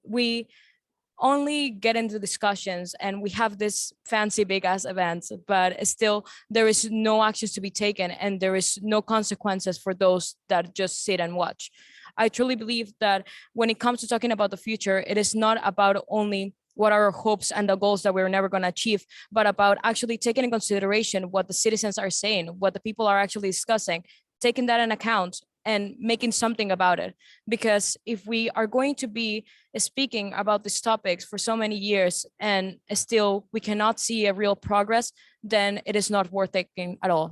We only get into discussions and we have this fancy big ass events, but still there is no actions to be taken, and there is no consequences for those that just sit and watch. I truly believe that when it comes to talking about the future, it is not about only what are our hopes and the goals that we're never going to achieve, but about actually taking in consideration what the citizens are saying, what the people are actually discussing, taking that in account and making something about it. Because if we are going to be speaking about these topics for so many years and still we cannot see a real progress, then it is not worth taking at all.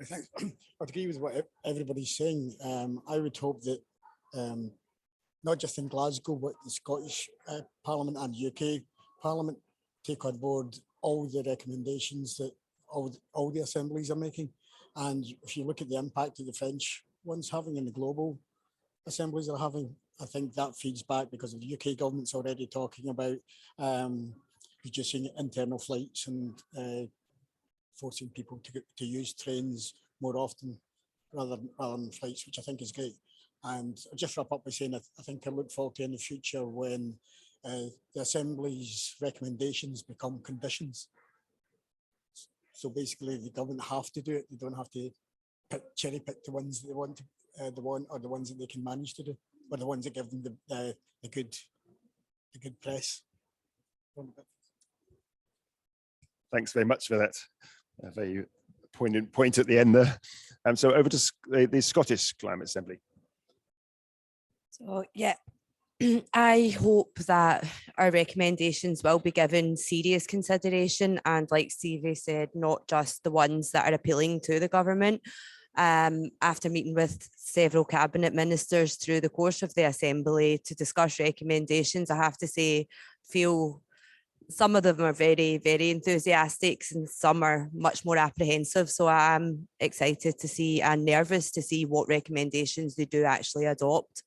I think I agree with what everybody's saying. I would hope that not just in Glasgow, but the Scottish Parliament and UK Parliament take on board all the recommendations that all the assemblies are making. And if you look at the impact that the French one's having and the global assemblies are having, I think that feeds back because the UK government's already talking about reducing internal flights and forcing people to use trains more often rather than flights, which I think is great. And I'll just wrap up by saying I think I look forward to in the future when the Assembly's recommendations become conditions. So basically the government have to do it. They don't have to cherry pick the ones that they want or the ones that they can manage to do, or the ones that give them the good press. Thanks very much for that. A very poignant point at the end there. So over to the Scottish Climate Assembly. So yeah, I hope that our recommendations will be given serious consideration, and like Stevie said, not just the ones that are appealing to the government. After meeting with several cabinet ministers through the course of the Assembly to discuss recommendations, I have to say, feel some of them are very, very enthusiastic and some are much more apprehensive. So I'm excited to see and nervous to see what recommendations they do actually adopt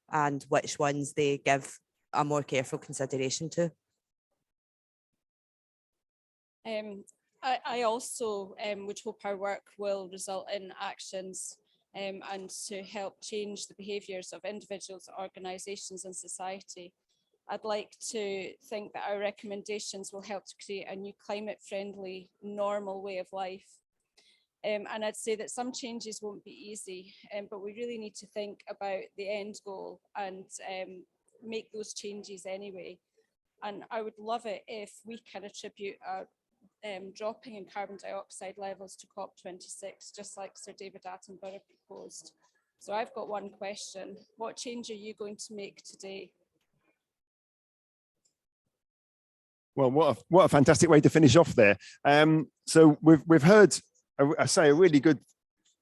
and which ones they give a more careful consideration to. I also would hope our work will result in actions and to help change the behaviours of individuals, organisations and society. I'd like to think that our recommendations will help to create a new climate-friendly, normal way of life. And I'd say that some changes won't be easy, but we really need to think about the end goal and make those changes anyway. And I would love it if we can attribute our dropping in carbon dioxide levels to COP26, just like Sir David Attenborough proposed. So I've got one question. What change are you going to make today? Well, what a fantastic way to finish off there. So we've heard, I say, a really good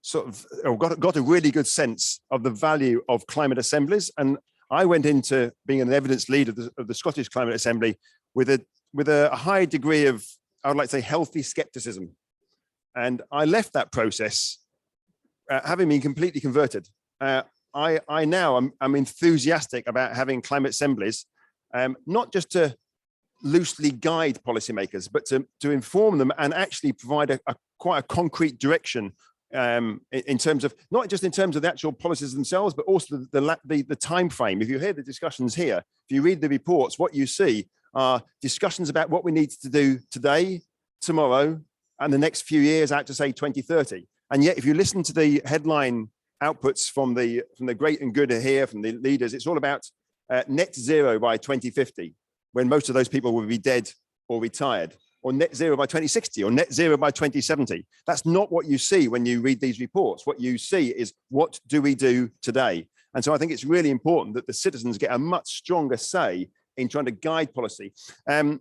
sort of, or got a really good sense of the value of climate assemblies. And I went into being an evidence lead of the Scottish Climate Assembly with a high degree of, I would like to say, healthy skepticism. And I left that process having been completely converted. I now I'm enthusiastic about having climate assemblies, not just to loosely guide policymakers, but to inform them and actually provide quite a concrete direction in terms of, not just in terms of the actual policies themselves, but also the time frame. If you hear the discussions here, if you read the reports, what you see are discussions about what we need to do today, tomorrow, and the next few years out to say 2030. And yet, if you listen to the headline outputs from the great and good here, from the leaders, it's all about net zero by 2050. When most of those people will be dead or retired, or net zero by 2060, or net zero by 2070. That's not what you see when you read these reports. What you see is, what do we do today? And so I think it's really important that the citizens get a much stronger say in trying to guide policy. For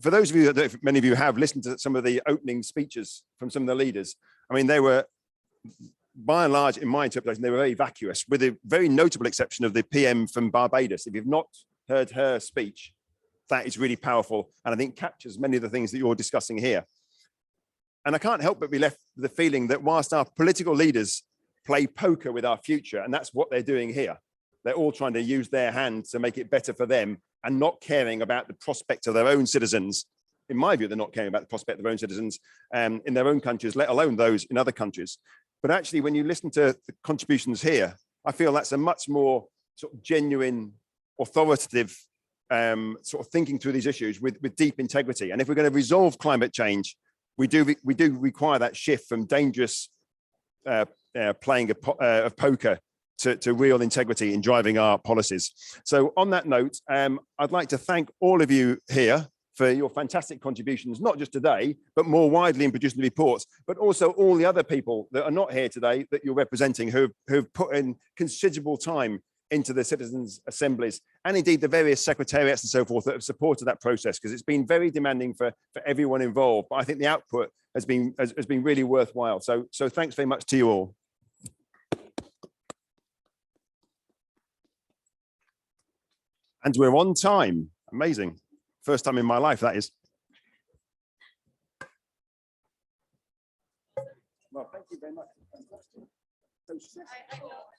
those of you, that many of you have listened to some of the opening speeches from some of the leaders, I mean, they were, by and large, in my interpretation, they were very vacuous, with a very notable exception of the PM from Barbados. If you've not heard her speech, that is really powerful, and I think captures many of the things that you're discussing here. And I can't help but be left with the feeling that whilst our political leaders play poker with our future, and that's what they're doing here, they're all trying to use their hand to make it better for them and not caring about the prospect of their own citizens. In my view, they're not caring about the prospect of their own citizens in their own countries, let alone those in other countries. But actually, when you listen to the contributions here, I feel that's a much more sort of genuine, authoritative sort of thinking through these issues with deep integrity. And if we're going to resolve climate change, we do require that shift from dangerous playing of poker to real integrity in driving our policies. So on that note, I'd like to thank all of you here for your fantastic contributions, not just today, but more widely in producing the reports, but also all the other people that are not here today that you're representing, who've put in considerable time into the citizens' assemblies, and indeed the various secretariats and so forth that have supported that process, because it's been very demanding for everyone involved. But I think the output has been really worthwhile. So thanks very much to you all. And we're on time. Amazing. First time in my life, that is. Thank you very much. Fantastic.